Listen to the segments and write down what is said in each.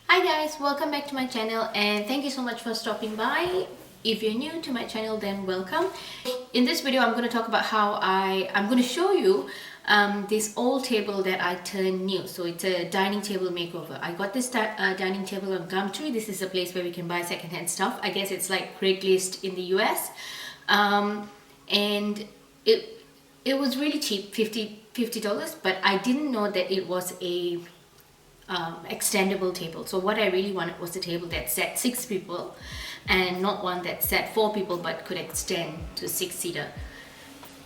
Hi guys, welcome back to my channel and thank you so much for stopping by. If you're new to my channel, then welcome. In this video, I'm going to talk about how I'm going to show you this old table that I turned new. So it's a dining table makeover. I got this dining table on Gumtree. This is a place where we can buy secondhand stuff. I guess it's like Craigslist in the US. And it was really cheap, $50, but I didn't know that it was a extendable table. So what I really wanted was a table that sat 6 people and not one that sat 4 people but could extend to 6-seater.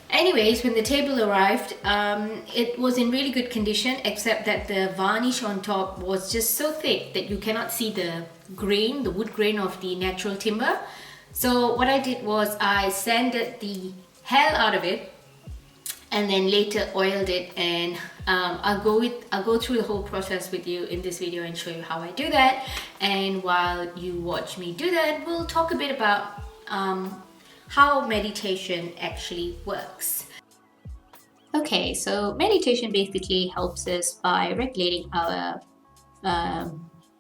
Anyways, when the table arrived, it was in really good condition, except that the varnish on top was just so thick that you cannot see the grain, the wood grain of the natural timber. So what I did was I sanded the hell out of it and then later oiled it, and I'll go through the whole process with you in this video and show you how I do that. And while you watch me do that, we'll talk a bit about how meditation actually works. Okay, so meditation basically helps us by regulating our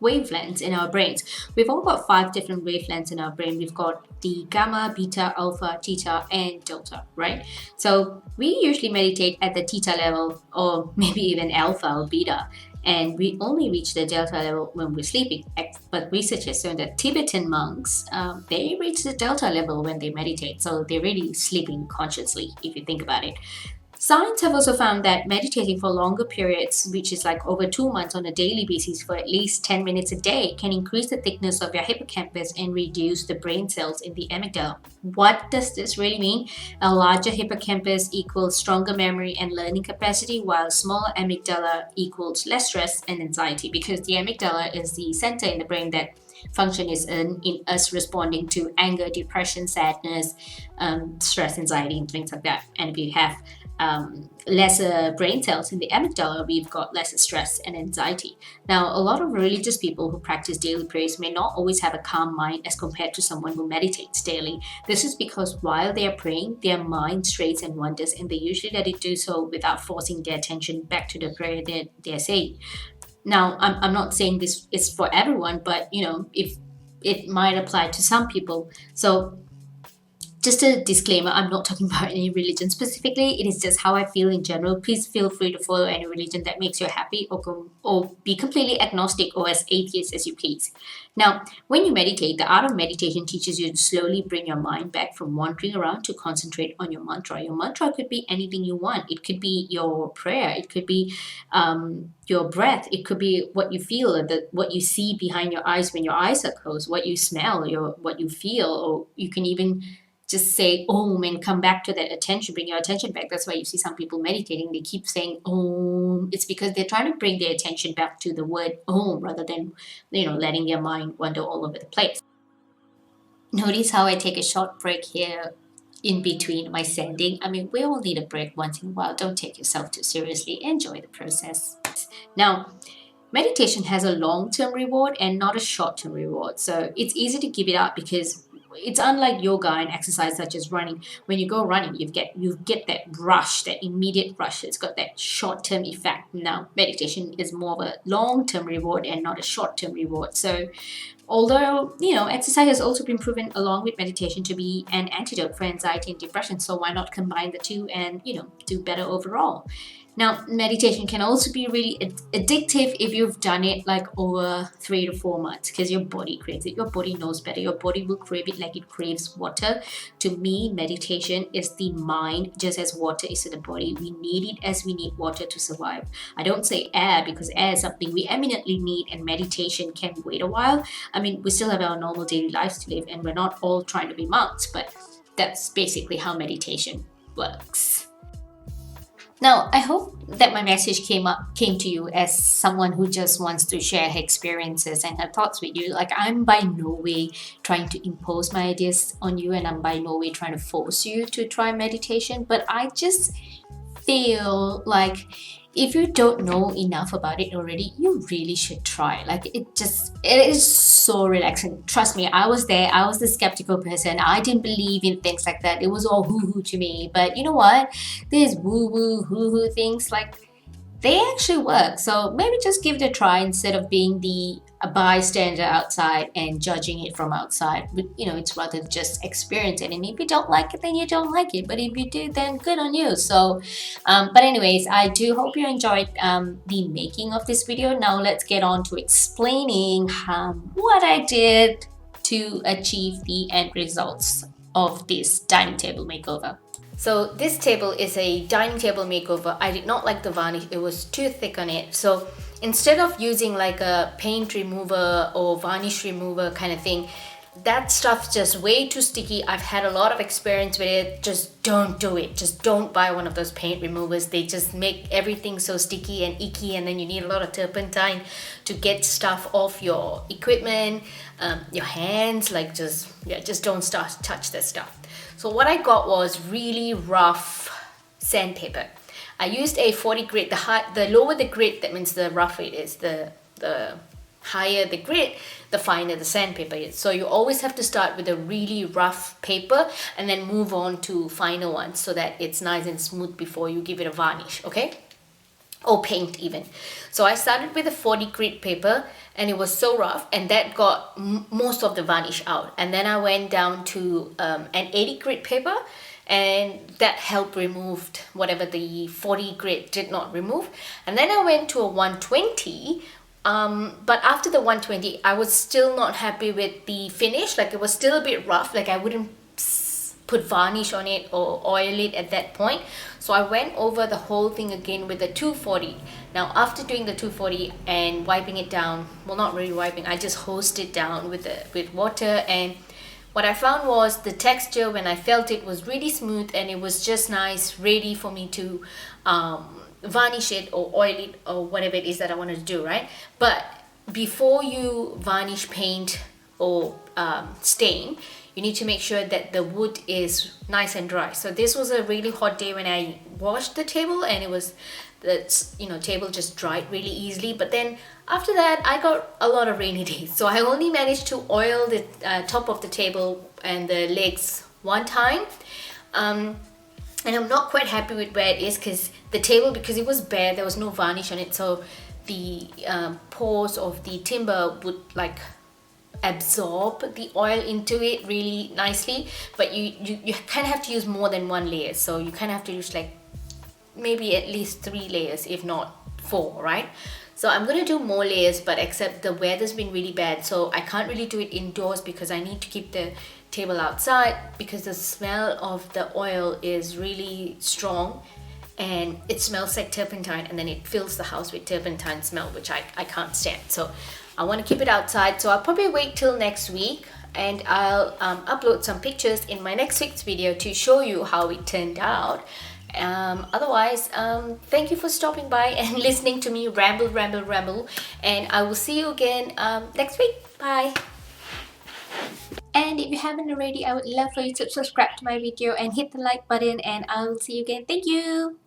wavelengths in our brains. We've all got 5 different wavelengths in our brain. We've got the gamma, beta, alpha, theta, and delta, right? So we usually meditate at the theta level, or maybe even alpha or beta, and we only reach the delta level when we're sleeping. But research has shown that Tibetan monks, they reach the delta level when they meditate, so they're really sleeping consciously, if you think about it. Science have also found that meditating for longer periods, which is like over 2 months on a daily basis for at least 10 minutes a day, can increase the thickness of your hippocampus and reduce the brain cells in the amygdala. What does this really mean? A larger hippocampus equals stronger memory and learning capacity, while a smaller amygdala equals less stress and anxiety, because the amygdala is the center in the brain that function is in us responding to anger, depression, sadness, stress, anxiety, and things like that. And if you have lesser brain cells in the amygdala, we've got lesser stress and anxiety. Now, a lot of religious people who practice daily prayers may not always have a calm mind as compared to someone who meditates daily. This is because while they are praying, their mind strays and wanders, and they usually let it do so without forcing their attention back to the prayer that they're saying. Now, I'm not saying this is for everyone, but if it might apply to some people. So just a disclaimer, I'm not talking about any religion specifically. It is just how I feel in general. Please feel free to follow any religion that makes you happy, or be completely agnostic or as atheist as you please. Now, when you meditate, the art of meditation teaches you to slowly bring your mind back from wandering around to concentrate on your mantra. Your mantra could be anything you want. It could be your prayer. It could be your breath. It could be what you feel, what you see behind your eyes when your eyes are closed, what you smell, what you feel, or you can even just say Om and come back to that attention, bring your attention back. That's why you see some people meditating, they keep saying Om. It's because they're trying to bring their attention back to the word Om rather than, letting their mind wander all over the place. Notice how I take a short break here in between my sanding. I mean, we all need a break once in a while. Don't take yourself too seriously. Enjoy the process. Now, meditation has a long-term reward and not a short-term reward. So it's easy to give it up because it's unlike yoga and exercise such as running. When you go running, you get that rush, that immediate rush. It's got that short-term effect. Now, meditation is more of a long-term reward and not a short-term reward. So although, exercise has also been proven along with meditation to be an antidote for anxiety and depression, so why not combine the two and, do better overall? Now, meditation can also be really addictive if you've done it like over 3 to 4 months, because your body craves it. Your body knows better. Your body will crave it like it craves water. To me, meditation is the mind just as water is to the body. We need it as we need water to survive. I don't say air because air is something we eminently need, and meditation can wait a while. I mean, we still have our normal daily lives to live, and we're not all trying to be monks, but that's basically how meditation works. Now, I hope that my message came to you as someone who just wants to share her experiences and her thoughts with you. Like, I'm by no way trying to impose my ideas on you, and I'm by no way trying to force you to try meditation, but I just feel like if you don't know enough about it already, you really should try. Like, it is so relaxing. Trust me, I was there. I was the skeptical person. I didn't believe in things like that. It was all hoo-hoo to me. But you know what? These woo-woo, hoo-hoo things, like, they actually work. So maybe just give it a try instead of being a bystander outside and judging it from outside. But it's rather just experience it. And if you don't like it, then you don't like it. But if you do, then good on you. So, but anyways, I do hope you enjoyed the making of this video. Now let's get on to explaining what I did to achieve the end results of this dining table makeover. So this table is a dining table makeover. I did not like the varnish, it was too thick on it. So instead of using like a paint remover or varnish remover kind of thing, that stuff's just way too sticky. I've had a lot of experience with it. Just don't do it. Just don't buy one of those paint removers. They just make everything so sticky and icky, and then you need a lot of turpentine to get stuff off your equipment, your hands. Like just don't touch that stuff. So what I got was really rough sandpaper. I used a 40 grit. The lower the grit, that means the rougher it is. The higher the grit, the finer the sandpaper is. So you always have to start with a really rough paper and then move on to finer ones so that it's nice and smooth before you give it a varnish, okay? Or paint even. So I started with a 40 grit paper and it was so rough, and that got most of the varnish out. And then I went down to an 80 grit paper, and that helped remove whatever the 40 grit did not remove. And then I went to a 120, but after the 120 I was still not happy with the finish. Like it was still a bit rough, like I wouldn't put varnish on it or oil it at that point. So I went over the whole thing again with the 240. Now after doing the 240 and wiping it down, well, not really wiping, I just hosed it down with water, and what I found was the texture when I felt it was really smooth, and it was just nice, ready for me to varnish it or oil it or whatever it is that I want to do, right? But before you varnish, paint or stain, you need to make sure that the wood is nice and dry. So this was a really hot day when I washed the table, and it was table just dried really easily. But then after that I got a lot of rainy days, so I only managed to oil the top of the table and the legs one time, and I'm not quite happy with where it is, because the table, because it was bare, there was no varnish on it, so the pores of the timber would like absorb the oil into it really nicely. But you kind of have to use more than one layer, so you kind of have to use like maybe at least 3 layers, if not 4, right? So I'm gonna do more layers, but except the weather's been really bad, so I can't really do it indoors because I need to keep the table outside, because the smell of the oil is really strong and it smells like turpentine, and then it fills the house with turpentine smell, which I can't stand. So I want to keep it outside. So I'll probably wait till next week, and I'll upload some pictures in my next week's video to show you how it turned out. Otherwise, thank you for stopping by and listening to me ramble, and I will see you again next week. Bye. And if you haven't already, I would love for you to subscribe to my video and hit the like button, and I will see you again. Thank you.